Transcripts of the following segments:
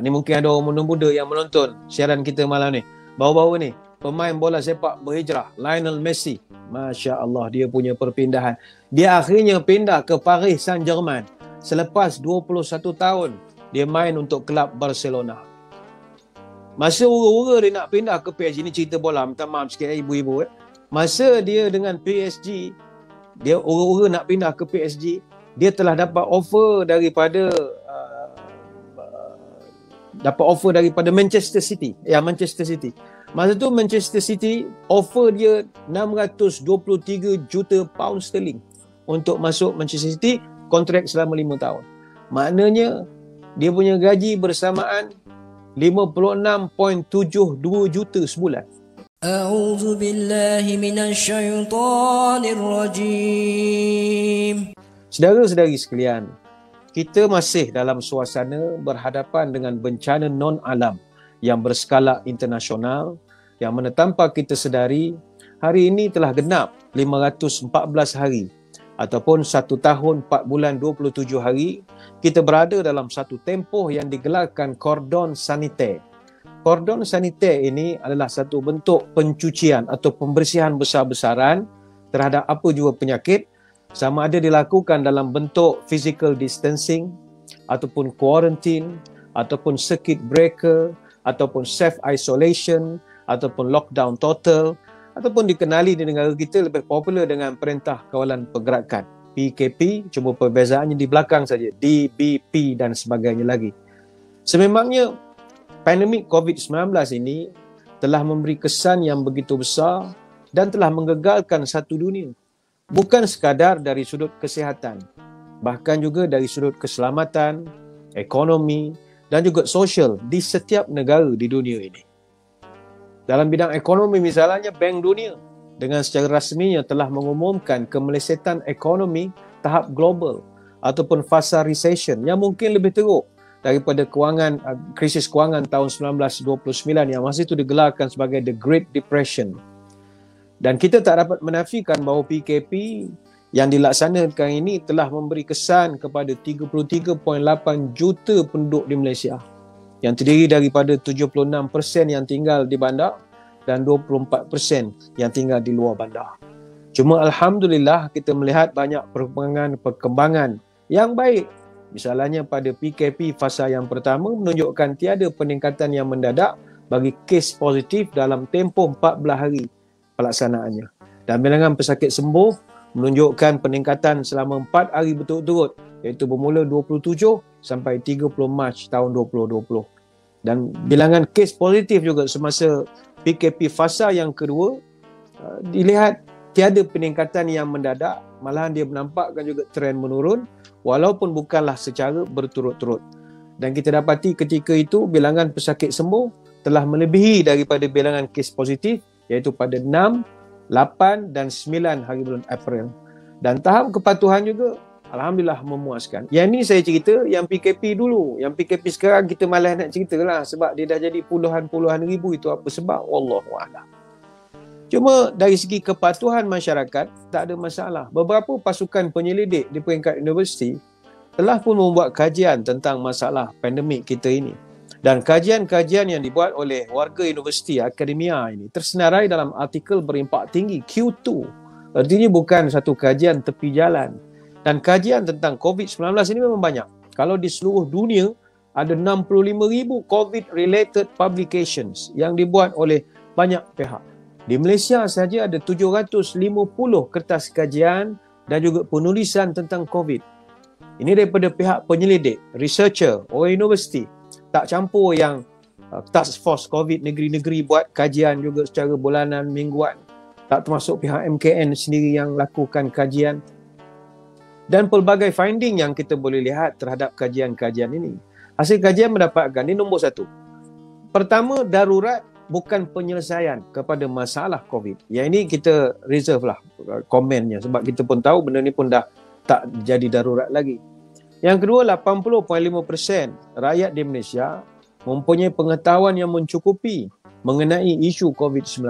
Ni mungkin ada orang muda-muda yang menonton siaran kita malam ni. Baru-baru ni, pemain bola sepak berhijrah, Lionel Messi. Masya Allah, dia punya perpindahan. Dia akhirnya pindah ke Paris Saint-Germain. Selepas 21 tahun, dia main untuk kelab Barcelona. Masa ura-ura dia nak pindah ke PSG, ni cerita bola, minta maaf sikit ibu-ibu. Masa dia dengan PSG, dia ura-ura nak pindah ke PSG, dia telah dapat offer daripada Manchester City. Manchester City. Masa tu Manchester City offer dia 623 juta pound sterling untuk masuk Manchester City, kontrak selama 5 tahun. Maknanya dia punya gaji bersamaan 56.72 juta sebulan. A'udzu billahi minasyaitonir rajim. Saudara-saudari sekalian, kita masih dalam suasana berhadapan dengan bencana non-alam yang berskala internasional, yang mana tanpa kita sedari, hari ini telah genap 514 hari ataupun 1 tahun 4 bulan 27 hari, kita berada dalam satu tempoh yang digelarkan kordon saniter. Kordon saniter ini adalah satu bentuk pencucian atau pembersihan besar-besaran terhadap apa jua penyakit, sama ada dilakukan dalam bentuk physical distancing ataupun quarantine ataupun circuit breaker ataupun self-isolation ataupun lockdown total ataupun dikenali di negara kita lebih popular dengan Perintah Kawalan Pergerakan PKP, cuma perbezaannya di belakang saja, DBP dan sebagainya lagi. Sememangnya pandemik COVID-19 ini telah memberi kesan yang begitu besar dan telah menggegarkan satu dunia. Bukan sekadar dari sudut kesihatan, bahkan juga dari sudut keselamatan, ekonomi dan juga sosial di setiap negara di dunia ini. Dalam bidang ekonomi misalnya, Bank Dunia dengan secara rasminya telah mengumumkan kemelesetan ekonomi tahap global ataupun fasa recession yang mungkin lebih teruk daripada krisis kewangan tahun 1929 yang masa itu digelarkan sebagai The Great Depression. Dan kita tak dapat menafikan bahawa PKP yang dilaksanakan ini telah memberi kesan kepada 33.8 juta penduduk di Malaysia, yang terdiri daripada 76% yang tinggal di bandar dan 24% yang tinggal di luar bandar. Cuma Alhamdulillah kita melihat banyak perkembangan yang baik. Misalnya pada PKP fasa yang pertama menunjukkan tiada peningkatan yang mendadak bagi kes positif dalam tempoh 14 hari pelaksanaannya. Dan bilangan pesakit sembuh menunjukkan peningkatan selama 4 hari berturut-turut, iaitu bermula 27 sampai 30 Mac tahun 2020. Dan bilangan kes positif juga semasa PKP fasa yang kedua dilihat tiada peningkatan yang mendadak, malahan dia menampakkan juga trend menurun walaupun bukanlah secara berturut-turut. Dan kita dapati ketika itu bilangan pesakit sembuh telah melebihi daripada bilangan kes positif, iaitu pada 6, 8 dan 9 hari bulan April. Dan tahap kepatuhan juga Alhamdulillah memuaskan. Yang ni saya cerita yang PKP dulu. Yang PKP sekarang kita malas nak cerita lah sebab dia dah jadi puluhan ribu. Itu apa sebab? Wallahualam. Cuma dari segi kepatuhan masyarakat tak ada masalah. Beberapa pasukan penyelidik di peringkat universiti telah pun membuat kajian tentang masalah pandemik kita ini. Dan kajian-kajian yang dibuat oleh warga universiti akademia ini tersenarai dalam artikel berimpak tinggi Q2. Artinya bukan satu kajian tepi jalan. Dan kajian tentang COVID-19 ini memang banyak. Kalau di seluruh dunia ada 65,000 COVID-related publications yang dibuat oleh banyak pihak. Di Malaysia saja ada 750 kertas kajian dan juga penulisan tentang COVID. Ini daripada pihak penyelidik, researcher, orang universiti. Tak campur yang task force COVID negeri-negeri buat kajian juga secara bulanan, mingguan. Tak termasuk pihak MKN sendiri yang lakukan kajian. Dan pelbagai finding yang kita boleh lihat terhadap kajian-kajian ini. Hasil kajian mendapatkan ini nombor 1. Pertama, darurat bukan penyelesaian kepada masalah COVID. Yang ini kita reserve lah komennya sebab kita pun tahu benda ni pun dah tak jadi darurat lagi. Yang kedua, 80.5% rakyat di Malaysia mempunyai pengetahuan yang mencukupi mengenai isu COVID-19.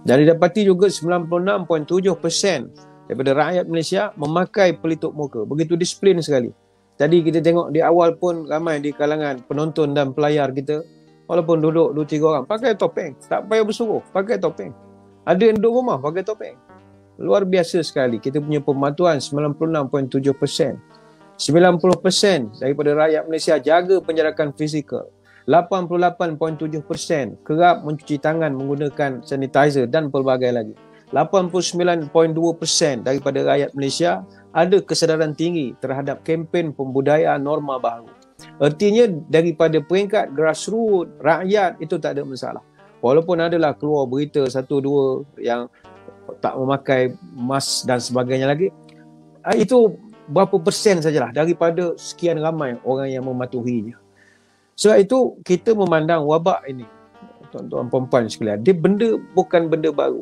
Dan didapati juga 96.7% daripada rakyat Malaysia memakai pelitup muka. Begitu disiplin sekali. Jadi kita tengok di awal pun ramai di kalangan penonton dan pelayar kita, walaupun duduk 2-3 orang, pakai topeng. Tak payah bersuruh, pakai topeng. Ada yang duduk rumah, pakai topeng. Luar biasa sekali. Kita punya pematuhan 96.7%. 90% daripada rakyat Malaysia jaga penjarakan fizikal. 88.7% kerap mencuci tangan menggunakan sanitizer dan pelbagai lagi. 89.2% daripada rakyat Malaysia ada kesedaran tinggi terhadap kempen pembudayaan norma baharu. Artinya daripada peringkat grassroots rakyat itu tak ada masalah. Walaupun adalah keluar berita 1-2 yang tak memakai mask dan sebagainya lagi, itu berapa persen sajalah daripada sekian ramai orang yang mematuhinya. Sebab itu kita memandang wabak ini, tuan-tuan perempuan sekalian, dia bukan benda baru.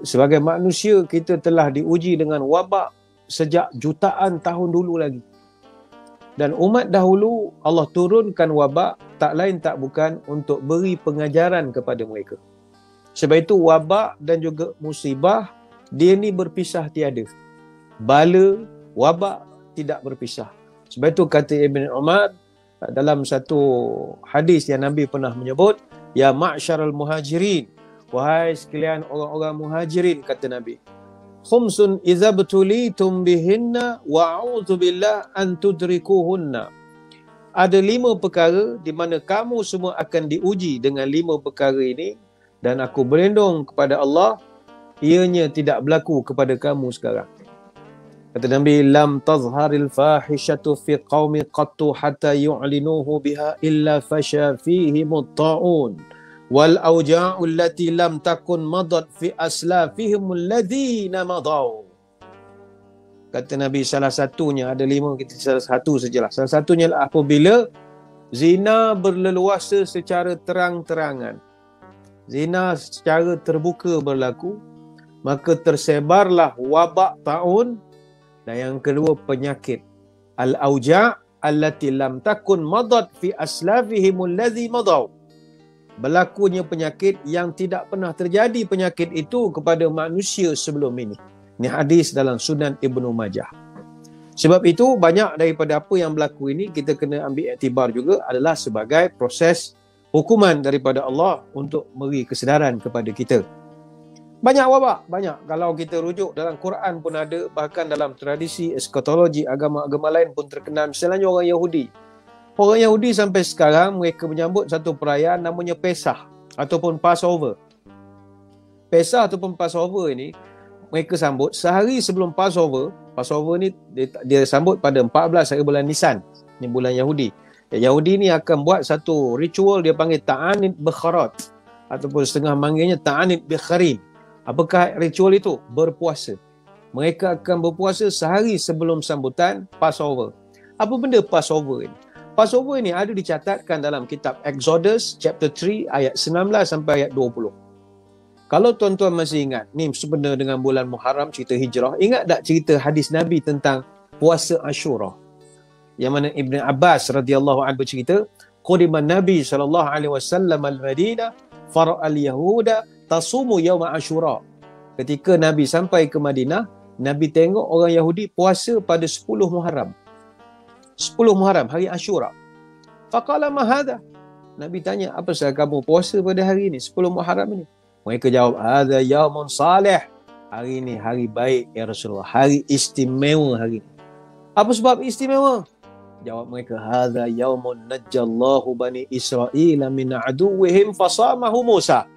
Sebagai manusia kita telah diuji dengan wabak sejak jutaan tahun dulu lagi. Dan umat dahulu Allah turunkan wabak tak lain tak bukan untuk beri pengajaran kepada mereka. Sebab itu wabak dan juga musibah dia ni berpisah tiada. Bala, wabak tidak berpisah. Sebab itu kata Ibn Umar dalam satu hadis yang Nabi pernah menyebut, ya ma'syaral muhajirin, wahai sekalian orang-orang muhajirin, kata Nabi, khumsun idza btulitum bihinna wa a'udzu billah an tudrikuhunna. Ada 5 perkara di mana kamu semua akan diuji dengan 5 perkara ini, dan aku berlindung kepada Allah ianya tidak berlaku kepada kamu sekarang. Kata Nabi, lam tazharil fahishatu fi qaumi qattu hatta yu'linuhu biha illa fasha fihim at-ta'un wal awja'u allati lam takun madat fi aslafihim alladhina madaw. Kata Nabi, salah satunya, ada 5, kita salah satu sajalah. Salah satunya adalah apabila zina berleluasa secara terang-terangan, zina secara terbuka berlaku, maka tersebarlah wabak ta'un. Dan yang kedua, penyakit al-auja' allati lam takun madat fi aslafihim alladhi madaw. Berlakunya penyakit yang tidak pernah terjadi penyakit itu kepada manusia sebelum ini. Ini hadis dalam Sunan Ibnu Majah. Sebab itu banyak daripada apa yang berlaku ini kita kena ambil iktibar juga adalah sebagai proses hukuman daripada Allah untuk beri kesedaran kepada kita. Banyak wabak, banyak. Kalau kita rujuk dalam Quran pun ada, bahkan dalam tradisi eskatologi agama-agama lain pun terkenal. Misalnya orang Yahudi. Orang Yahudi sampai sekarang mereka menyambut satu perayaan namanya Pesach ataupun Passover. Pesach ataupun Passover ini mereka sambut sehari sebelum Passover. Passover ni dia sambut pada 14 hari bulan Nisan. Ini bulan Yahudi. Yahudi ni akan buat satu ritual dia panggil Ta'anit Bekharat ataupun setengah manggilnya Ta'anit Bekharim. Apakah ritual itu? Berpuasa. Mereka akan berpuasa sehari sebelum sambutan Passover. Apa benda Passover ini? Passover ini ada dicatatkan dalam kitab Exodus chapter 3 ayat 19 sampai ayat 20. Kalau tuan-tuan masih ingat, ni sebenarnya dengan bulan Muharram, cerita hijrah, ingat tak cerita hadis Nabi tentang puasa Ashura? Yang mana Ibn Abbas radhiyallahu anhu bercerita, qadiman Nabi sallallahu alaihi wasallam al-Madinah fara'al yahuda tasumu yauma Ashura. Ketika Nabi sampai ke Madinah, Nabi tengok orang Yahudi puasa pada 10 Muharram. 10 Muharram, hari Ashura. Faqala ma hadha? Nabi tanya, apa sebab kamu puasa pada hari ini, 10 Muharram ini? Mereka jawab, hadha yaumun salih. Hari ini hari baik ya Rasulullah, hari istimewa hari ini. Apa sebab istimewa? Jawab mereka, hadha yaumun najjallahu bani Israel min aduwwihim fasamahu Musa.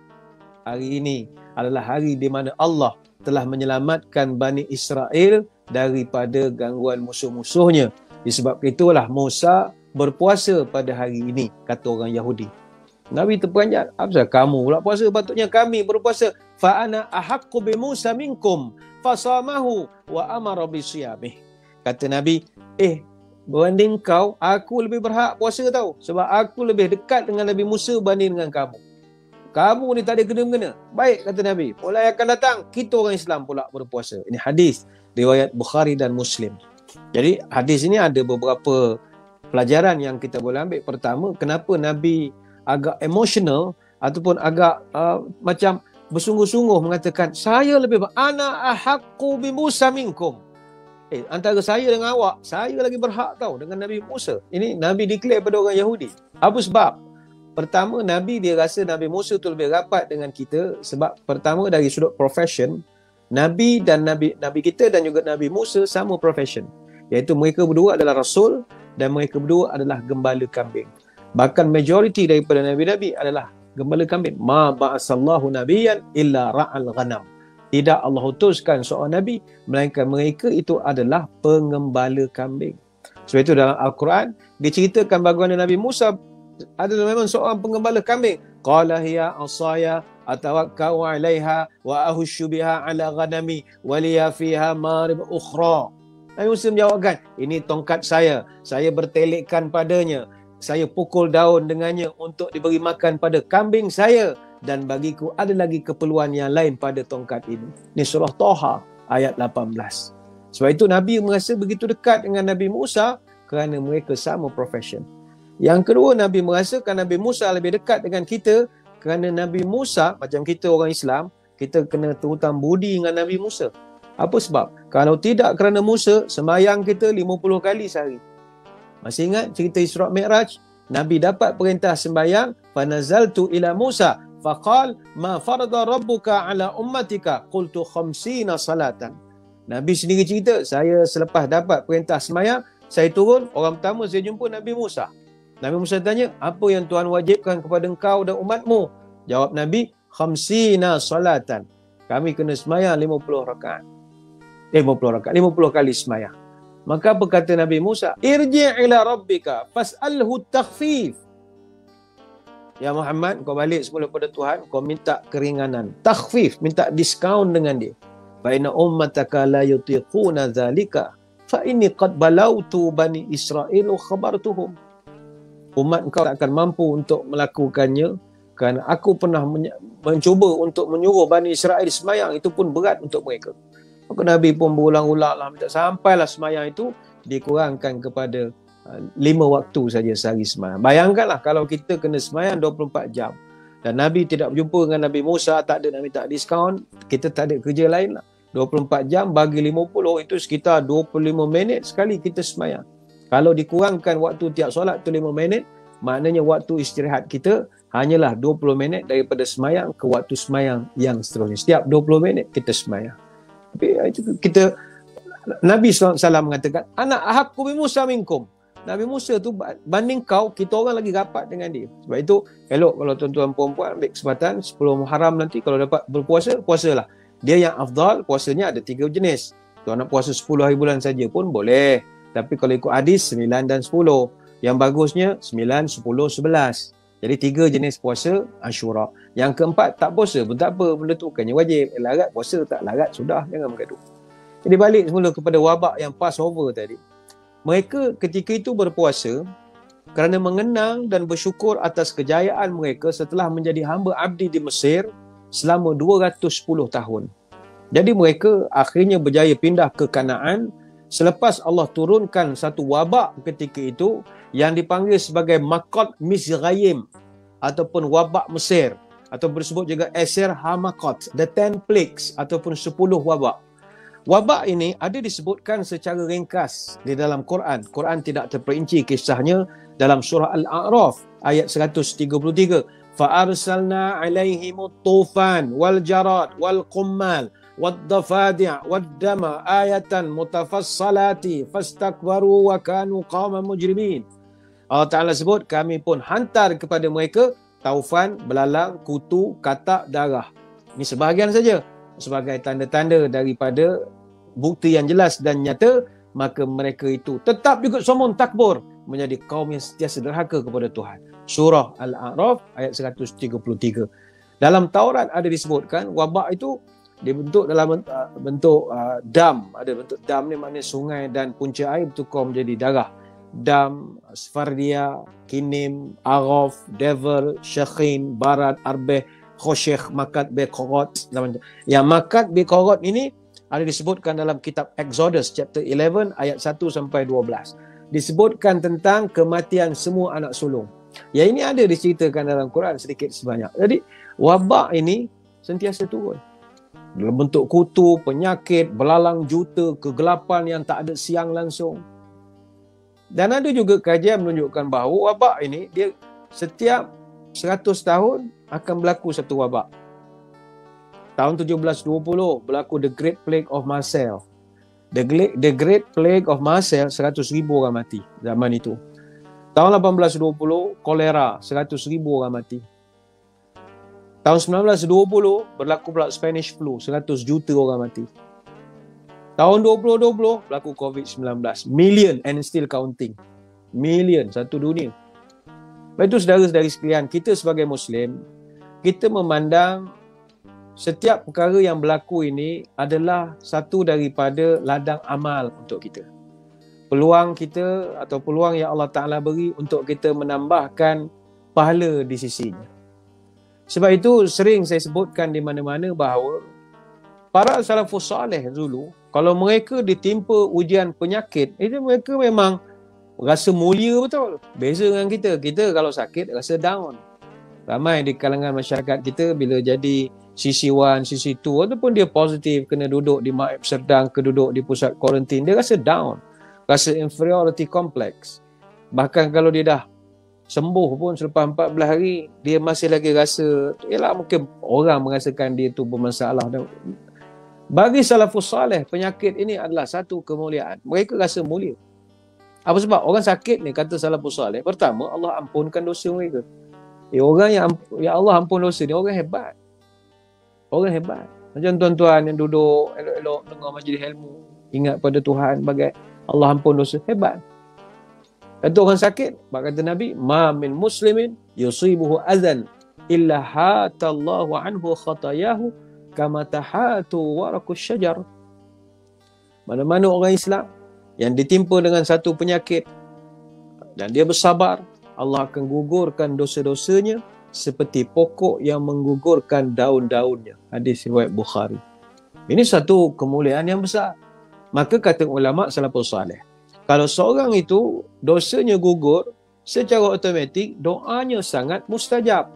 Hari ini adalah hari di mana Allah telah menyelamatkan Bani Israel daripada gangguan musuh-musuhnya. Disebab itulah Musa berpuasa pada hari ini, kata orang Yahudi. Nabi terperanjat, apa sebab kamu pula puasa? Patutnya kami berpuasa. Fa ana ahaqqu bi Musa minkum fasamahu wa amara bi siyamih. Kata Nabi, berbanding kau, aku lebih berhak puasa tau. Sebab aku lebih dekat dengan Nabi Musa berbanding dengan kamu. Kamu ni tak ada kena-mengena. Baik, kata Nabi, mulai akan datang kita orang Islam pula berpuasa. Ini hadis riwayat Bukhari dan Muslim. Jadi hadis ini ada beberapa pelajaran yang kita boleh ambil. Pertama, kenapa Nabi agak emosional ataupun agak macam bersungguh-sungguh mengatakan, saya lebih ana ahaqqu bi Musa minkum. Antara saya dengan awak, saya lagi berhak tahu dengan Nabi Musa. Ini Nabi declare pada orang Yahudi. Apa sebab? Pertama, Nabi dia rasa Nabi Musa tu lebih rapat dengan kita sebab pertama dari sudut profession, Nabi dan Nabi kita dan juga Nabi Musa sama profession. Iaitu mereka berdua adalah rasul dan mereka berdua adalah gembala kambing. Bahkan majoriti daripada nabi-nabi adalah gembala kambing. Ma ba'asallahu nabiyyan illa ra'al ghanam. Tidak Allah utuskan seorang Nabi, melainkan mereka itu adalah pengembala kambing. Sebab itu dalam Al-Quran, diceritakan bagaimana Nabi Musa adalah memang seorang pengembala kambing. Qala hiya asaya atawakkau 'alaiha wa ahushu biha 'ala ghanami wa liya fiha marib ukhra. Nabi Musa menjawabkan, ini tongkat saya bertelekkan padanya, saya pukul daun dengannya untuk diberi makan pada kambing saya. Dan bagiku ada lagi keperluan yang lain pada tongkat ini. Ini surah Taha ayat 18. Sebab itu Nabi merasa begitu dekat dengan Nabi Musa kerana mereka sama profession. Yang kedua, Nabi merasakan Nabi Musa lebih dekat dengan kita kerana Nabi Musa, macam kita orang Islam, kita kena terhutang budi dengan Nabi Musa. Apa sebab? Kalau tidak kerana Musa, semayang kita 50 kali sehari. Masih ingat cerita Isra' Mi'raj? Nabi dapat perintah sembayang, fanazaltu ila Musa faqal ma farada rabbuka ala ummatika qultu 50 salatan. Nabi sendiri cerita, saya selepas dapat perintah sembahyang, saya turun, orang pertama saya jumpa Nabi Musa. Nabi Musa tanya, apa yang Tuhan wajibkan kepada engkau dan umatmu? Jawab Nabi, 50 salatan. Kami kena sembahyang 50 rakaat. 50 kali sembahyang. Maka berkata Nabi Musa, irji' ila rabbika fas'alhu takhfif. Ya Muhammad, kau balik semula pada Tuhan, kau minta keringanan, takhfif, minta diskaun dengan dia. Fa inna ummataka la yutiquna dzalika fa inni qad balautu bani Israil khabartuhum. Umat engkau tak akan mampu untuk melakukannya kerana aku pernah mencuba untuk menyuruh Bani Israel sembahyang, itu pun berat untuk mereka. Maka Nabi pun berulang-ulang lah, sampailah sembahyang itu dikurangkan kepada 5 waktu saja sehari sembahyang. Bayangkanlah kalau kita kena sembahyang 24 jam dan Nabi tidak berjumpa dengan Nabi Musa, tak ada Nabi tak diskaun, kita tak ada kerja lain lah. 24 jam bagi 50 itu sekitar 25 minit sekali kita sembahyang. Kalau dikurangkan waktu tiap solat tu 5 minit, maknanya waktu istirahat kita hanyalah 20 minit daripada sembahyang ke waktu sembahyang yang seterusnya. Setiap 20 minit kita sembahyang. Tapi itu kita, Nabi SAW mengatakan, anak ahakku bi Musa minkum. Nabi Musa tu banding kau, kita orang lagi rapat dengan dia. Sebab itu elok kalau tuan-tuan perempuan ambil kesempatan 10 Muharram nanti kalau dapat berpuasa, puasalah. Dia yang afdal, puasanya ada 3 jenis. Tuan nak puasa 10 hari bulan saja pun boleh. Tapi kalau ikut hadis 9 dan 10. Yang bagusnya 9, 10, 11. Jadi 3 jenis puasa Ashura. Yang keempat tak puasa pun tak apa, benda tu bukannya wajib. Larat puasa, tak larat sudah, jangan bergaduh. Jadi balik semula kepada wabak yang Passover tadi. Mereka ketika itu berpuasa kerana mengenang dan bersyukur atas kejayaan mereka setelah menjadi hamba abdi di Mesir selama 210 tahun. Jadi mereka akhirnya berjaya pindah ke Kanaan selepas Allah turunkan satu wabak ketika itu yang dipanggil sebagai Makot Mizrayim ataupun wabak Mesir atau disebut juga Esir Hamakot, the 10 plagues ataupun 10 wabak. Wabak ini ada disebutkan secara ringkas di dalam Quran. Quran tidak terperinci kisahnya dalam surah Al-A'raf ayat 133. Fa'arsalna 'alaihimut tufan wal jarad wal qummal wad-dafadi' wad-dama ayatan mutafassalati fastakbaru wa kanu qauman mujrimin. Allah Ta'ala sebut, kami pun hantar kepada mereka taufan, belalang, kutu, katak, darah. Ini sebahagian saja. Sebagai tanda-tanda daripada bukti yang jelas dan nyata, maka mereka itu tetap juga sombong takbur, menjadi kaum yang sentiasa derhaka kepada Tuhan. Surah Al-A'raf ayat 133. Dalam Taurat ada disebutkan wabak itu dibentuk dalam bentuk dam. Ada bentuk dam ni maknanya sungai dan punca air bertukar menjadi darah. Dam, Sfardia, Kinim, Araf, Dever, Syakhin, Barat, Arbeh, Khoshekh, Makat, Bekorot. Yang Makat, Bekorot ini ada disebutkan dalam kitab Exodus chapter 11 ayat 1 sampai 12. Disebutkan tentang kematian semua anak sulung. Yang ini ada diceritakan dalam Quran sedikit sebanyak. Jadi wabak ini sentiasa turun. dalam bentuk kutu, penyakit, belalang juta, kegelapan yang tak ada siang langsung. Dan ada juga kajian menunjukkan bahawa wabak ini dia setiap 100 tahun akan berlaku satu wabak. Tahun 1720 berlaku The Great Plague of Marseille. The Great Plague of Marseille, 100,000 orang mati zaman itu. Tahun 1820 kolera, 100,000 orang mati. Tahun 1920 berlaku pula Spanish flu, 100 juta orang mati. Tahun 2020 berlaku COVID-19, million and still counting. Million, satu dunia. Baik itu saudara-saudari sekalian, kita sebagai Muslim, kita memandang setiap perkara yang berlaku ini adalah satu daripada ladang amal untuk kita. Peluang kita atau peluang yang Allah Ta'ala beri untuk kita menambahkan pahala di sisinya. Sebab itu sering saya sebutkan di mana-mana bahawa para salafus salih dulu, kalau mereka ditimpa ujian penyakit, itu mereka memang rasa mulia betul. Beza dengan kita. Kita kalau sakit rasa down. Ramai di kalangan masyarakat kita bila jadi CC1, CC2 ataupun dia positif kena duduk di Maib Serdang, duduk di pusat kuarantin, dia rasa down, rasa inferiority complex. Bahkan kalau dia dah sembuh pun selepas 14 hari, dia masih lagi rasa, yalah mungkin orang merasakan dia tu bermasalah. Bagi salafus salih, penyakit ini adalah satu kemuliaan. Mereka rasa mulia. Apa sebab? Orang sakit ni, kata salafus salih, pertama Allah ampunkan dosa mereka. Orang yang Allah ampun dosa ni orang hebat. Orang hebat. Macam tuan-tuan yang duduk elok-elok dengar majlis ilmu, ingat pada Tuhan bagai Allah ampun dosa, hebat. Kata orang sakit, kata Nabi, ma min muslimin yusibuhu azan illa hatallahu anhu khatayahu kama tahatu waraqus syajar. Mana-mana orang Islam yang ditimpa dengan satu penyakit dan dia bersabar, Allah akan gugurkan dosa-dosanya seperti pokok yang menggugurkan daun-daunnya. Hadis riwayat Bukhari. Ini satu kemuliaan yang besar. Maka kata ulama salafus salih, kalau seorang itu dosanya gugur, secara automatik doanya sangat mustajab.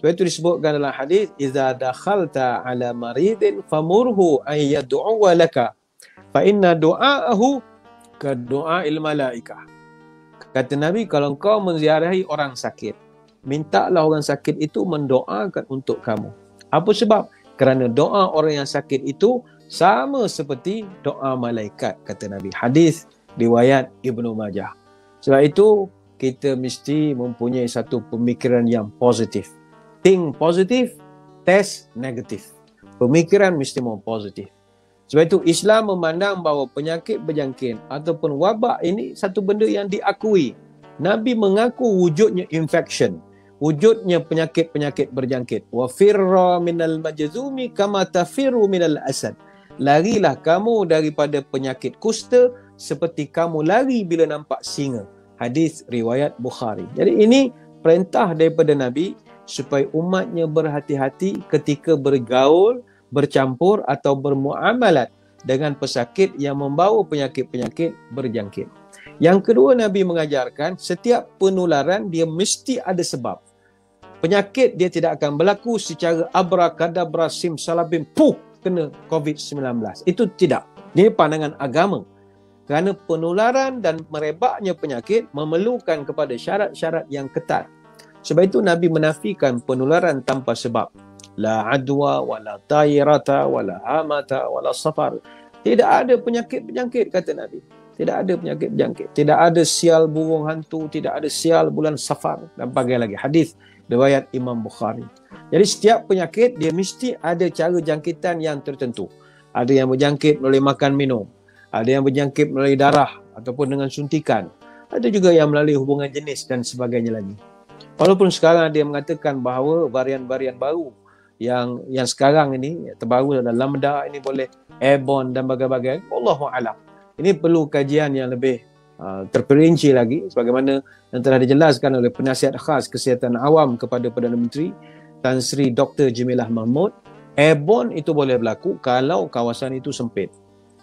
Sebab itu disebutkan dalam hadis, "Idza dakhalta ala maridin famurhu ay yad'u laka fa inna du'aahu ka du'ail malaikah." Kata Nabi, kalau kau menziarahi orang sakit, mintalah orang sakit itu mendoakan untuk kamu. Apa sebab? Kerana doa orang yang sakit itu sama seperti doa malaikat, kata Nabi. Hadis riwayat Ibnu Majah. Sebab itu kita mesti mempunyai satu pemikiran yang positif. Think positif, test negatif. Pemikiran mesti mau positif. Sebab itu Islam memandang bahawa penyakit berjangkit ataupun wabak ini satu benda yang diakui. Nabi mengaku wujudnya infection, wujudnya penyakit-penyakit berjangkit. Wa firra minal majzumi kama tafiru minal asad. Larilah kamu daripada penyakit kusta seperti kamu lari bila nampak singa. Hadis riwayat Bukhari. Jadi ini perintah daripada Nabi supaya umatnya berhati-hati ketika bergaul, bercampur atau bermuamalat dengan pesakit yang membawa penyakit-penyakit berjangkit. Yang kedua, Nabi mengajarkan setiap penularan dia mesti ada sebab. Penyakit dia tidak akan berlaku secara abrakadabra simsalabim kena COVID-19. Itu tidak. Ini pandangan agama. Kerana penularan dan merebaknya penyakit memerlukan kepada syarat-syarat yang ketat. Sebab itu Nabi menafikan penularan tanpa sebab. La adwa, wala tayrata, wala hamata, wala safar. Tidak ada penyakit berjangkit, kata Nabi. Tidak ada penyakit berjangkit. Tidak ada sial burung hantu. Tidak ada sial bulan safar. Dan bagai lagi. Hadis riwayat Imam Bukhari. Jadi setiap penyakit dia mesti ada cara jangkitan yang tertentu. Ada yang berjangkit melalui makan minum. Ada yang berjangkit melalui darah ataupun dengan suntikan. Ada juga yang melalui hubungan jenis dan sebagainya lagi. Walaupun sekarang dia mengatakan bahawa varian-varian baru yang sekarang ini terbaru adalah lambda, ini boleh airborne dan bagai-bagai. Wallahu a'lam. Ini perlu kajian yang lebih terperinci lagi sebagaimana yang telah dijelaskan oleh penasihat khas kesihatan awam kepada Perdana Menteri Tan Sri Dr. Jamilah Mahmud. Airborne itu boleh berlaku kalau kawasan itu sempit.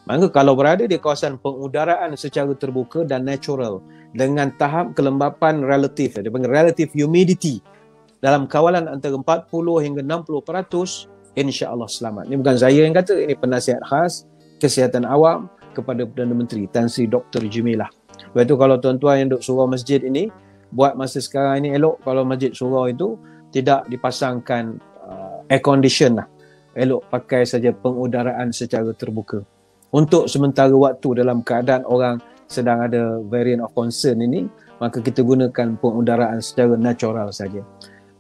Maka kalau berada di kawasan pengudaraan secara terbuka dan natural dengan tahap kelembapan relatif, dia panggil relative humidity dalam kawalan antara 40 hingga 60%, insya-Allah selamat. Ini bukan saya yang kata, ini penasihat khas kesihatan awam kepada Perdana Menteri Tan Sri Dr. Jamilah. Lepas tu kalau tuan-tuan yang duduk surau masjid ini, buat masa sekarang ini elok kalau masjid surau itu tidak dipasangkan air condition lah. Elok pakai saja pengudaraan secara terbuka. Untuk sementara waktu dalam keadaan orang sedang ada variant of concern ini, maka kita gunakan pengudaraan secara natural saja.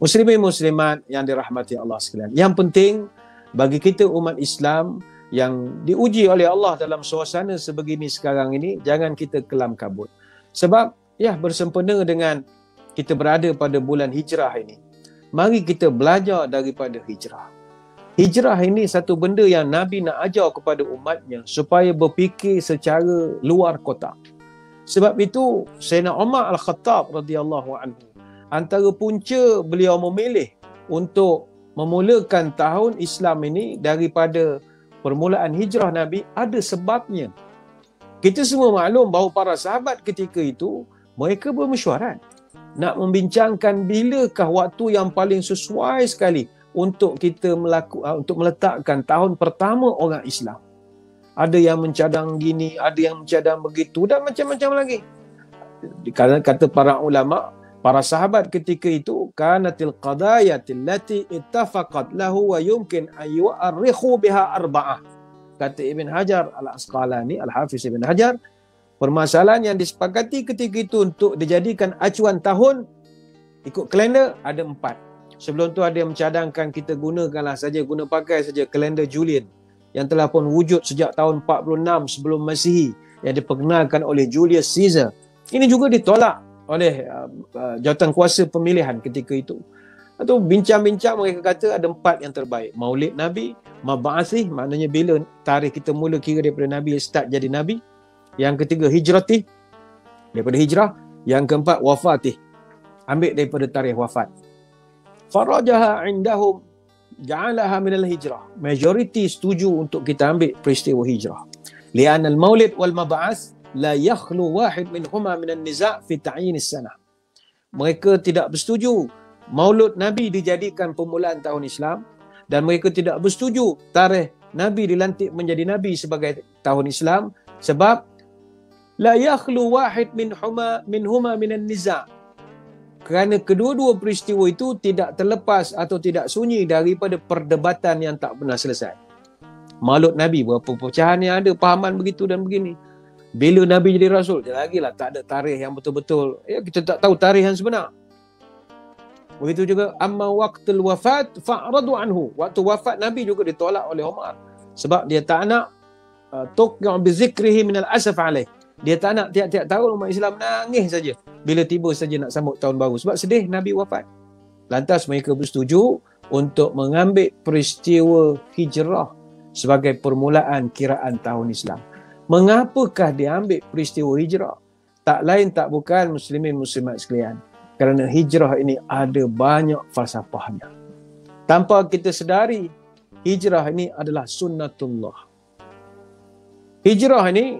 Muslimin muslimat yang dirahmati Allah sekalian. Yang penting bagi kita umat Islam yang diuji oleh Allah dalam suasana sebegini sekarang ini, jangan kita kelam kabut. Sebab ya bersempena dengan kita berada pada bulan hijrah ini, mari kita belajar daripada hijrah. Hijrah ini satu benda yang Nabi nak ajar kepada umatnya supaya berfikir secara luar kotak. Sebab itu Sayyidina Umar Al-Khattab radhiyallahu anhu, antara punca beliau memilih untuk memulakan tahun Islam ini daripada permulaan hijrah Nabi, ada sebabnya. Kita semua maklum bahawa para sahabat ketika itu mereka bermesyuarat nak membincangkan bilakah waktu yang paling sesuai sekali untuk kita untuk meletakkan tahun pertama orang Islam. Ada yang mencadang gini, ada yang mencadang begitu dan macam-macam lagi. Kata para ulama, para sahabat ketika itu kanatil qadayatil lati ittafaqat lahu wa yumkin an yu'arrikhu biha arba'ah. Kata Ibn Hajar Al-Asqalani, Al-Hafiz Ibn Hajar, permasalahan yang disepakati ketika itu untuk dijadikan acuan tahun ikut kalender ada 4. Sebelum tu ada yang mencadangkan kita guna pakai saja kalender Julian yang telah pun wujud sejak tahun 46 sebelum Masihi yang diperkenalkan oleh Julius Caesar. Ini juga ditolak oleh jawatan kuasa pemilihan ketika itu. Atau bincang-bincang mereka kata ada 4 yang terbaik. Maulid Nabi, Mab'athih, maknanya bila tarikh kita mula kira daripada Nabi start jadi Nabi. Yang ketiga hijratih, daripada hijrah. Yang keempat wafatih, ambil daripada tarikh wafat. Farajaha indahum ja'alaha minal hijrah. Majoriti setuju untuk kita ambil peristiwa hijrah. Li'anna al-maulid wal mab'ath la yakhlu wahid minhuma minan niza' fi ta'yin as-sanah. Mereka tidak bersetuju Maulud Nabi dijadikan permulaan tahun Islam, dan mereka tidak bersetuju tarikh Nabi dilantik menjadi Nabi sebagai tahun Islam, sebab la yakhlu wahid minhuma minan niza'. Kerana kedua-dua peristiwa itu tidak terlepas atau tidak sunyi daripada perdebatan yang tak pernah selesai. Maulud Nabi, berapa perpecahan yang ada, pahaman begitu dan begini. Bila Nabi jadi Rasul, lagilah tak ada tarikh yang betul-betul. Ya, kita tak tahu tarikh yang sebenar. Begitu juga amma waqtul wafat fa'radu anhu. Waktu wafat Nabi juga ditolak oleh Umar. Sebab dia tak nak tuqya' bi zikrihi minal asaf alaih. Dia tak nak tiap-tiap tahun umat Islam nangis saja bila tiba saja nak sambut tahun baru. Sebab sedih Nabi wafat. Lantas mereka bersetuju untuk mengambil peristiwa hijrah sebagai permulaan kiraan tahun Islam. Mengapakah dia ambil peristiwa hijrah? Tak lain tak bukan muslimin muslimat sekalian, kerana hijrah ini ada banyak falsafahnya. Tanpa kita sedari, hijrah ini adalah sunnatullah. Hijrah ini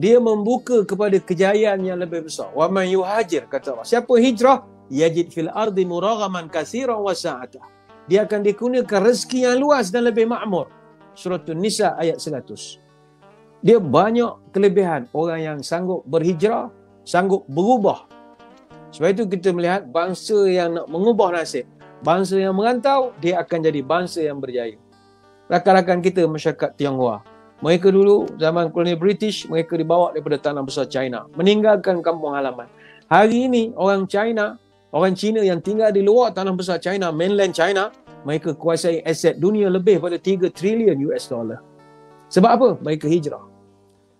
dia membuka kepada kejayaan yang lebih besar. Wa man yuhajir, kata Allah. Siapa hijrah, yajid fil ardi muraghaman katsiran wa sa'atah. Dia akan dikurniakan rezeki yang luas dan lebih makmur. Surah An-Nisa ayat 100. Dia banyak kelebihan orang yang sanggup berhijrah, sanggup berubah. Sebab itu kita melihat bangsa yang nak mengubah nasib, bangsa yang merantau, dia akan jadi bangsa yang berjaya. Rakan-rakan kita masyarakat Tionghoa, mereka dulu zaman koloni British, mereka dibawa daripada tanah besar China, meninggalkan kampung halaman. Hari ini orang China, orang Cina yang tinggal di luar tanah besar China, mainland China, mereka kuasai aset dunia lebih pada 3 trilion US dollar. Sebab apa? Mereka hijrah.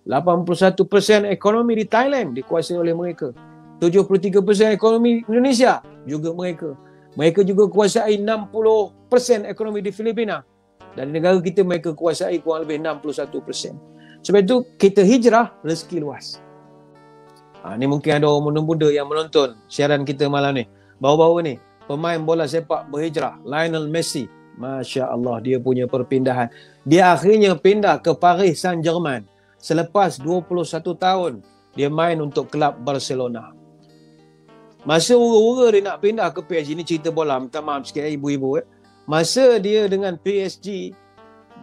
81% ekonomi di Thailand dikuasai oleh mereka. 73% ekonomi Indonesia juga mereka. Mereka juga kuasai 60% ekonomi di Filipina. Dan di negara kita mereka kuasai kurang lebih 61%. Sebab itu kita hijrah, rezeki luas. Ni mungkin ada orang muda-muda yang menonton siaran kita malam ni. Baru-baru ni, pemain bola sepak berhijrah, Lionel Messi. Masya Allah, dia punya perpindahan. Dia akhirnya pindah ke Paris Saint-Germain. Selepas 21 tahun, dia main untuk kelab Barcelona. Masa ura-ura dia nak pindah ke PSG, ni cerita bola, minta maaf sikit ibu-ibu. Masa dia dengan PSG,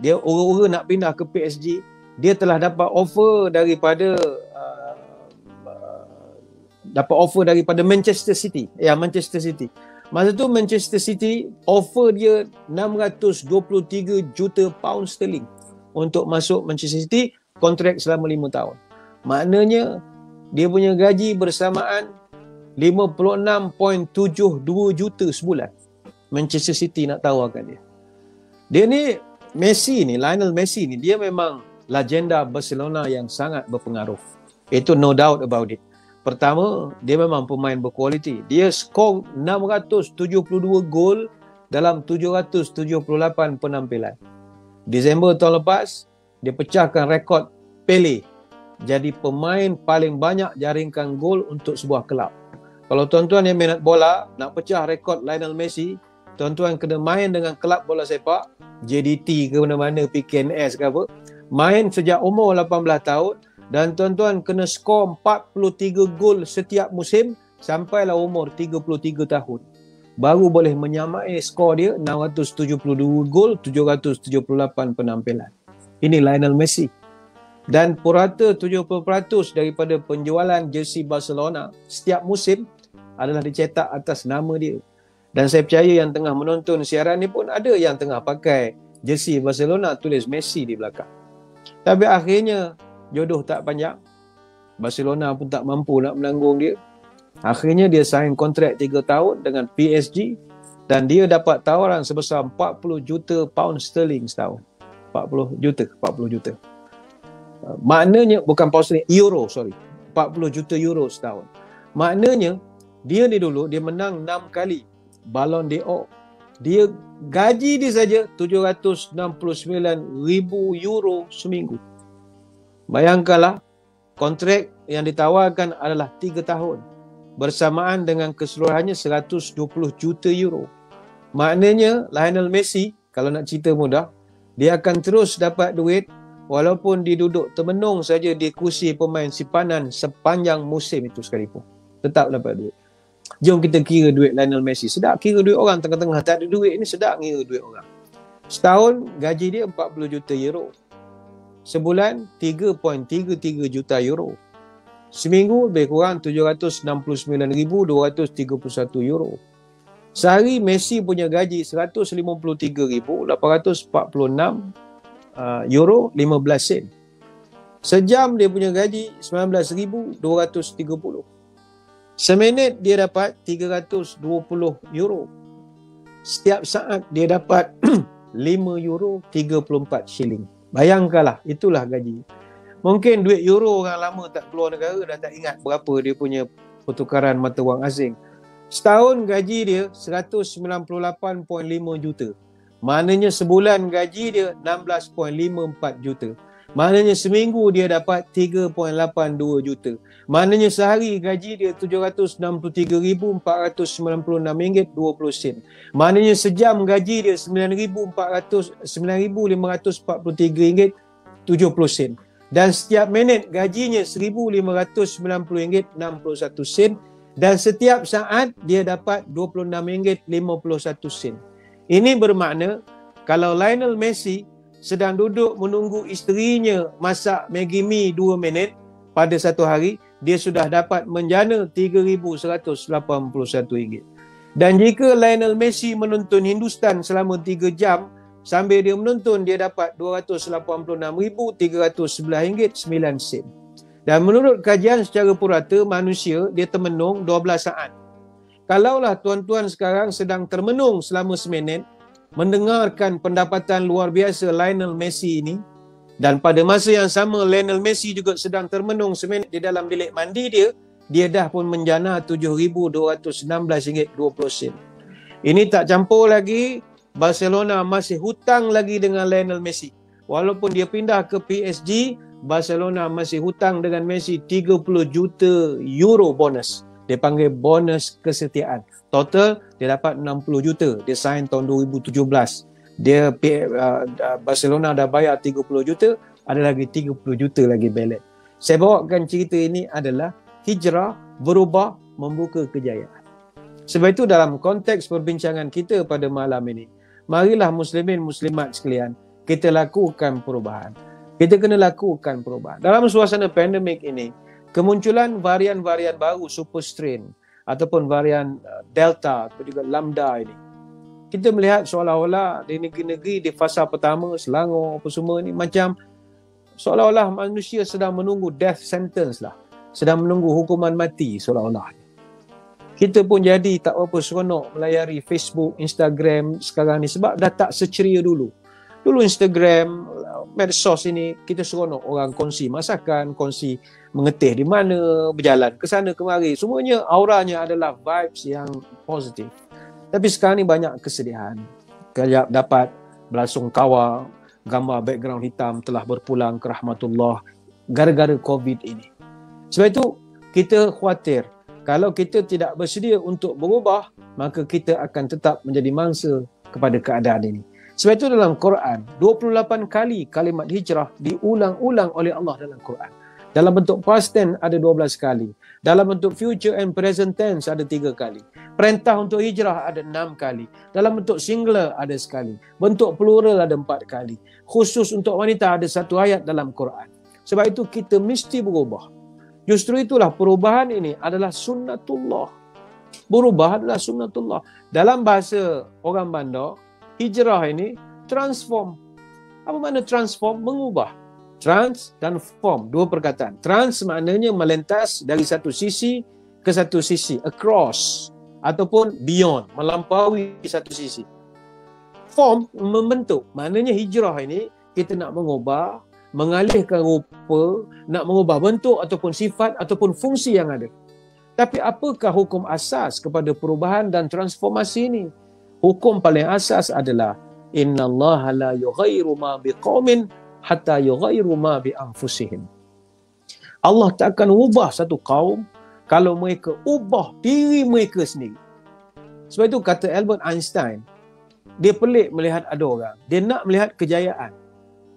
dia orang-orang nak pindah ke PSG, dia telah dapat offer daripada Manchester City. Manchester City. Masa tu Manchester City offer dia 623 juta pound sterling untuk masuk Manchester City, kontrak selama 5 tahun. Maknanya dia punya gaji bersamaan 56.72 juta sebulan. Manchester City nak tawarkan dia. Dia ni Lionel Messi ni, dia memang legenda Barcelona yang sangat berpengaruh. Itu no doubt about it. Pertama, dia memang pemain berkualiti. Dia skor 672 gol dalam 778 penampilan. Disember tahun lepas, dia pecahkan rekod Pele jadi pemain paling banyak jaringkan gol untuk sebuah kelab. Kalau tuan-tuan yang minat bola nak pecah rekod Lionel Messi, tuan-tuan kena main dengan kelab bola sepak, JDT ke mana-mana, PKNS ke apa. Main sejak umur 18 tahun dan tuan-tuan kena skor 43 gol setiap musim sampailah umur 33 tahun. Baru boleh menyamai skor dia 672 gol, 778 penampilan. Ini Lionel Messi. Dan purata 70% daripada penjualan jersey Barcelona setiap musim adalah dicetak atas nama dia. Dan saya percaya yang tengah menonton siaran ni pun ada yang tengah pakai jersey Barcelona tulis Messi di belakang. Tapi akhirnya jodoh tak panjang. Barcelona pun tak mampu nak menanggung dia. Akhirnya dia sign kontrak 3 tahun dengan PSG dan dia dapat tawaran sebesar 40 juta pound sterling setahun. 40 juta. Maknanya bukan pound sterling, euro, 40 juta euro setahun. Maknanya dia ni dulu dia menang 6 kali Ballon d'Or. Dia gaji dia saja 769,000 euro seminggu. Bayangkanlah, kontrak yang ditawarkan adalah 3 tahun. Bersamaan dengan keseluruhannya 120 juta euro. Maknanya Lionel Messi, kalau nak cerita mudah, dia akan terus dapat duit walaupun dia duduk termenung saja di kursi pemain simpanan sepanjang musim itu sekalipun. Tetap dapat duit. Jom kita kira duit Lionel Messi. Sedap kira duit orang tengah-tengah tak ada duit ni, sedap kira duit orang. Setahun gaji dia 40 juta euro. Sebulan 3.33 juta euro. Seminggu lebih kurang 769,231 euro. Sehari Messi punya gaji 153,846 euro 15 sen. Sejam dia punya gaji 19,230. Seminit dia dapat 320 euro. Setiap saat dia dapat 5 euro 34 shilling. Bayangkanlah, itulah gaji. Mungkin duit euro orang lama tak keluar negara dah tak ingat berapa dia punya pertukaran mata wang asing. Setahun gaji dia 198.5 juta. Maknanya sebulan gaji dia 16.54 juta. Maknanya seminggu dia dapat 3.82 juta. Maknanya sehari gaji dia RM763,496.20. Maknanya sejam gaji dia RM9,543.70. Dan setiap minit gajinya RM1,590.61. Dan setiap saat dia dapat RM26.51. Ini bermakna kalau Lionel Messi sedang duduk menunggu isterinya masak Maggi Mee 2 minit pada satu hari, dia sudah dapat menjana RM3,181. Dan jika Lionel Messi menonton Hindustan selama 3 jam, sambil dia menonton dia dapat RM286,311.09. Dan menurut kajian secara purata, manusia dia termenung 12 saat. Kalaulah tuan-tuan sekarang sedang termenung selama seminit, mendengarkan pendapatan luar biasa Lionel Messi ini, dan pada masa yang sama Lionel Messi juga sedang termenung seminit di dalam bilik mandi dia dah pun menjana RM7,216.20. Ini tak campur lagi Barcelona masih hutang lagi dengan Lionel Messi. Walaupun dia pindah ke PSG, Barcelona masih hutang dengan Messi 30 juta euro bonus. Dia panggil bonus kesetiaan. Total dia dapat 60 juta. Dia sign tahun 2017. Dia Barcelona dah bayar 30 juta, ada lagi 30 juta lagi balance. Saya bawakan cerita ini adalah hijrah, berubah, membuka kejayaan. Sebab itu dalam konteks perbincangan kita pada malam ini, Marilah muslimin muslimat sekalian, kita lakukan perubahan. Kita kena lakukan perubahan. Dalam suasana pandemik ini, kemunculan varian-varian baru super strain ataupun varian Delta atau juga Lambda ini, kita melihat seolah-olah di negeri-negeri di fasa pertama, Selangor apa semua ni, macam seolah-olah manusia sedang menunggu death sentence lah. Sedang menunggu hukuman mati seolah-olah. Kita pun jadi tak apa seronok melayari Facebook, Instagram sekarang ni sebab dah tak seceria dulu. Dulu Instagram, medsos ini kita seronok orang kongsi masakan, kongsi mengetih di mana, berjalan ke sana kemari. Semuanya auranya adalah vibes yang positif. Tapi sekarang ni banyak kesedihan. Kejap dapat belasung kawal, gambar background hitam telah berpulang ke rahmatullah gara-gara COVID ini. Sebab itu kita khawatir kalau kita tidak bersedia untuk berubah, maka kita akan tetap menjadi mangsa kepada keadaan ini. Sebab itu dalam Quran, 28 kali kalimat hijrah diulang-ulang oleh Allah dalam Quran. Dalam bentuk past tense ada 12 kali. Dalam bentuk future and present tense ada 3 kali. Perintah untuk hijrah ada 6 kali. Dalam bentuk singular ada sekali. Bentuk plural ada 4 kali. Khusus untuk wanita ada 1 ayat dalam Quran. Sebab itu kita mesti berubah. Justru itulah perubahan ini adalah sunnatullah. Berubah adalah sunnatullah. Dalam bahasa orang Bandar, hijrah ini transform. Apa makna transform? Mengubah. Trans dan form, 2 perkataan. Trans maknanya melintas dari satu sisi ke satu sisi, across ataupun beyond, melampaui satu sisi. Form membentuk, maknanya hijrah ini kita nak mengubah, mengalihkan rupa, nak mengubah bentuk ataupun sifat ataupun fungsi yang ada. Tapi apakah hukum asas kepada perubahan dan transformasi ini? Hukum paling asas adalah innallaha la yughayyiru ma biqaumin hatta yughayyiru ma bi anfusihim. Allah tak akan ubah satu kaum kalau mereka ubah diri mereka sendiri. Sebab itu kata Albert Einstein, dia pelik melihat ada orang, dia nak melihat kejayaan,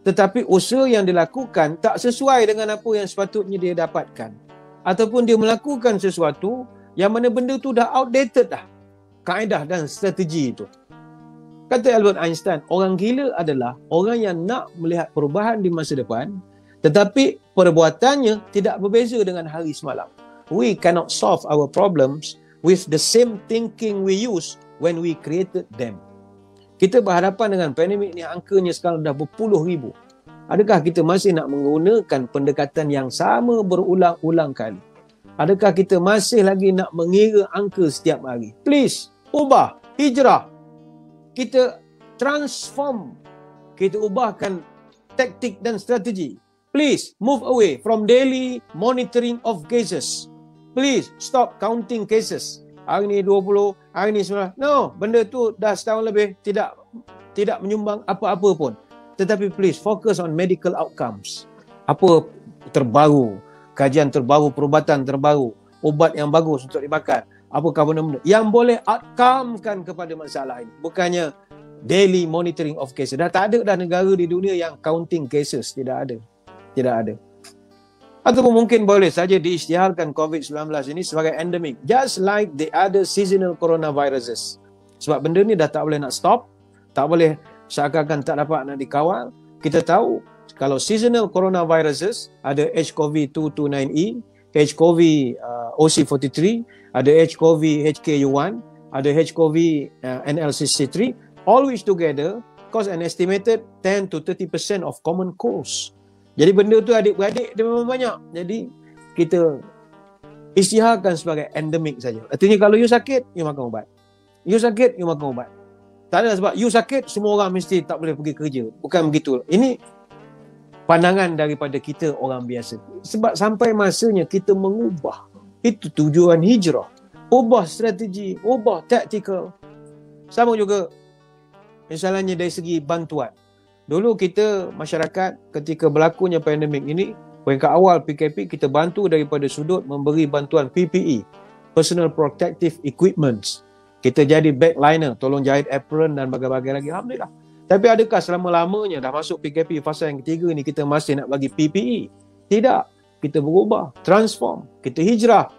tetapi usaha yang dilakukan tak sesuai dengan apa yang sepatutnya dia dapatkan, ataupun dia melakukan sesuatu yang mana benda tu dah outdated dah, kaedah dan strategi itu. Kata Albert Einstein, orang gila adalah orang yang nak melihat perubahan di masa depan, tetapi perbuatannya tidak berbeza dengan hari semalam. We cannot solve our problems with the same thinking we use when we created them. Kita berhadapan dengan pandemik ni, angkanya sekarang dah berpuluh ribu. Adakah kita masih nak menggunakan pendekatan yang sama berulang-ulang kali? Adakah kita masih lagi nak mengira angka setiap hari? Please, ubah, hijrah. Kita transform. Kita ubahkan taktik dan strategi. Please, move away from daily monitoring of cases. Please, stop counting cases. Hari ni 20, hari ni 19. No, benda tu dah setahun lebih tidak menyumbang apa-apa pun. Tetapi please, focus on medical outcomes. Apa terbaru, kajian terbaru, perubatan terbaru, ubat yang bagus untuk dimakan. Apakah benda-benda yang boleh outcomekan kepada masalah ini. Bukannya daily monitoring of cases. Dah tak ada dah negara di dunia yang counting cases. Tidak ada. Tidak ada. Ataupun mungkin boleh saja diisytiharkan COVID-19 ini sebagai endemik. Just like the other seasonal coronaviruses. Sebab benda ni dah tak boleh nak stop. Tak boleh seakan-akan tak dapat nak dikawal. Kita tahu kalau seasonal coronaviruses ada HCOV-229E, HCOV OC43, ada HCOV HKU1, ada HCOV NL63, all which together cause an estimated 10 to 30% of common colds. Jadi benda tu adik-beradik dia memang banyak. Jadi kita isytiharkan sebagai endemik saja. Artinya kalau you sakit, you makan ubat. You sakit, you makan ubat. Tak ada sebab you sakit, semua orang mesti tak boleh pergi kerja. Bukan begitu. Ini pandangan daripada kita orang biasa. Sebab sampai masanya kita mengubah. Itu tujuan hijrah. Ubah strategi, ubah taktikal. Sama juga misalnya dari segi bantuan. Dulu kita, masyarakat, ketika berlakunya pandemik ini, peringkat awal PKP, kita bantu daripada sudut memberi bantuan PPE, Personal Protective Equipments. Kita jadi backliner, tolong jahit apron dan bagai-bagai lagi. Alhamdulillah. Tapi adakah selama-lamanya dah masuk PKP fasa yang ketiga ni kita masih nak bagi PPE? Tidak. Kita berubah, transform, kita hijrah,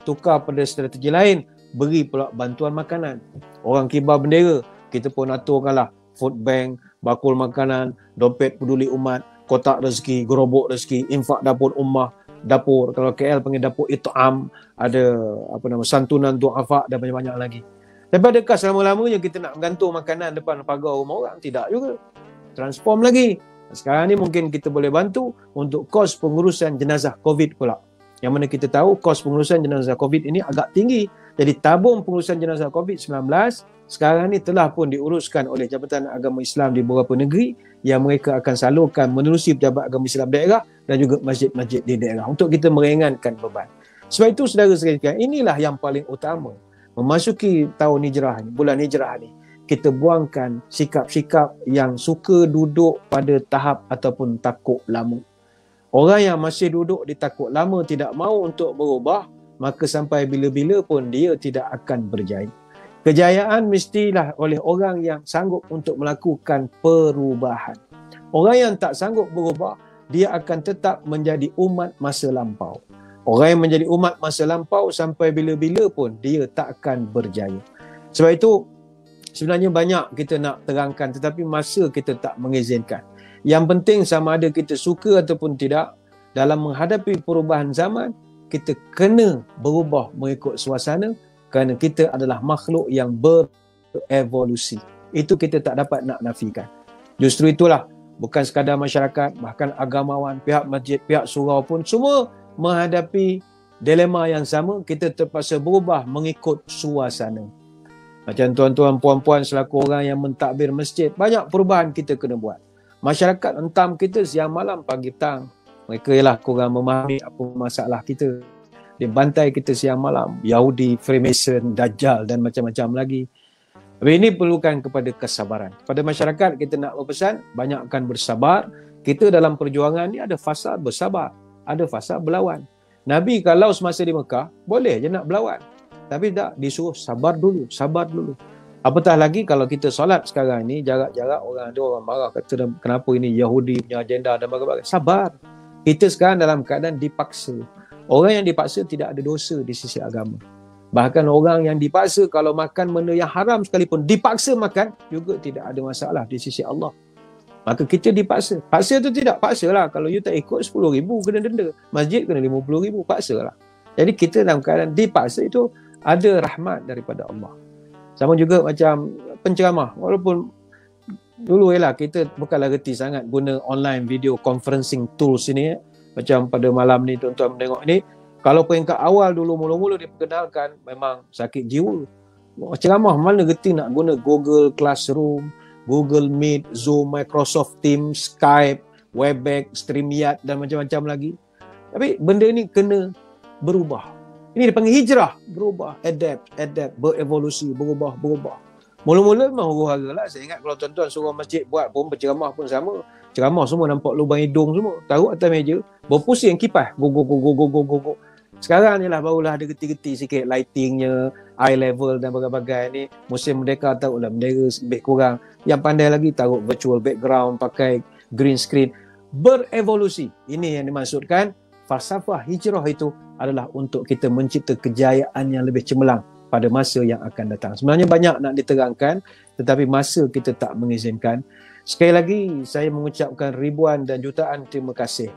tukar pada strategi lain, beri pula bantuan makanan. Orang kibar bendera kita pun aturkanlah food bank, bakul makanan, dompet peduli umat, kotak rezeki, gerobok rezeki, infak dapur ummah, dapur, kalau KL panggil dapur it'am, ada santunan du'afa dan banyak-banyak lagi. Tapi adakah selama-lamanya kita nak gantung makanan depan pagar rumah orang? Tidak juga. Transform lagi. Sekarang ni mungkin kita boleh bantu untuk kos pengurusan jenazah COVID pula. Yang mana kita tahu kos pengurusan jenazah COVID ini agak tinggi. Jadi tabung pengurusan jenazah COVID-19 sekarang ni telah pun diuruskan oleh Jabatan Agama Islam di beberapa negeri yang mereka akan salurkan menerusi Pejabat Agama Islam daerah dan juga masjid-masjid di daerah untuk kita meringankan beban. Sebab itu saudara sekalian, inilah yang paling utama. Memasuki tahun hijrah ni, bulan hijrah ni, kita buangkan sikap-sikap yang suka duduk pada tahap ataupun takut lama. Orang yang masih duduk di takut lama tidak mahu untuk berubah, maka sampai bila-bila pun dia tidak akan berjaya. Kejayaan mestilah oleh orang yang sanggup untuk melakukan perubahan. Orang yang tak sanggup berubah, dia akan tetap menjadi umat masa lampau. Orang yang menjadi umat masa lampau sampai bila-bila pun dia tak akan berjaya. Sebab itu sebenarnya banyak kita nak terangkan tetapi masa kita tak mengizinkan. Yang penting sama ada kita suka ataupun tidak, dalam menghadapi perubahan zaman, kita kena berubah mengikut suasana kerana kita adalah makhluk yang berevolusi. Itu kita tak dapat nak nafikan. Justru itulah, bukan sekadar masyarakat, bahkan agamawan, pihak masjid, pihak surau pun semua menghadapi dilema yang sama, kita terpaksa berubah mengikut suasana. Macam tuan-tuan, puan-puan selaku orang yang mentadbir masjid, banyak perubahan kita kena buat. Masyarakat hentam kita siang malam, pagi petang. Mereka ialah kurang memahami apa masalah kita. Dia bantai kita siang malam. Yahudi, Freemason, Dajjal dan macam-macam lagi. Tapi ini perlukan kepada kesabaran. Pada masyarakat kita nak berpesan, banyakkan bersabar. Kita dalam perjuangan ni ada fasa bersabar, ada fasa berlawan. Nabi kalau semasa di Mekah, boleh je nak berlawan. Tapi tak, disuruh sabar dulu, sabar dulu. Apatah lagi kalau kita solat sekarang ni, jarak-jarak orang marah kata kenapa ini Yahudi punya agenda dan berbagai-bagai. Sabar. Kita sekarang dalam keadaan dipaksa. Orang yang dipaksa tidak ada dosa di sisi agama. Bahkan orang yang dipaksa kalau makan benda yang haram sekalipun, dipaksa makan, juga tidak ada masalah di sisi Allah. Maka kita dipaksa. Paksa tu tidak? Paksalah. Kalau you tak ikut 10,000 kena denda. Masjid kena 50,000. Paksalah. Jadi kita dalam keadaan dipaksa itu ada rahmat daripada Allah. Sama juga macam penceramah. Walaupun dulu kita bukanlah reti sangat guna online video conferencing tools ini. Macam pada malam ni tuan-tuan menengok ni. Kalau peringkat awal dulu mula-mula diperkenalkan, memang sakit jiwa. Ceramah mana reti nak guna Google Classroom, Google Meet, Zoom, Microsoft Teams, Skype, Webex, StreamYard dan macam-macam lagi. Tapi benda ni kena berubah. Ini dipanggil hijrah, berubah, adapt, berevolusi, berubah. Mula-mula memang huru-hara lah. Saya ingat kalau tuan-tuan suruh masjid buat pun, berceramah pun sama. Ceramah semua nampak lubang hidung semua. Taruh atas meja, berpusing kipas. Go. Sekarang ni lah barulah ada geti-geti sikit lightingnya, eye level dan bagai-bagai ni. Musim Merdeka taruhlah bendera lebih kurang. Yang pandai lagi taruh virtual background, pakai green screen. Berevolusi. Ini yang dimaksudkan. Falsafah hijrah itu adalah untuk kita mencipta kejayaan yang lebih cemerlang pada masa yang akan datang. Sebenarnya banyak nak diterangkan, tetapi masa kita tak mengizinkan. Sekali lagi, saya mengucapkan ribuan dan jutaan terima kasih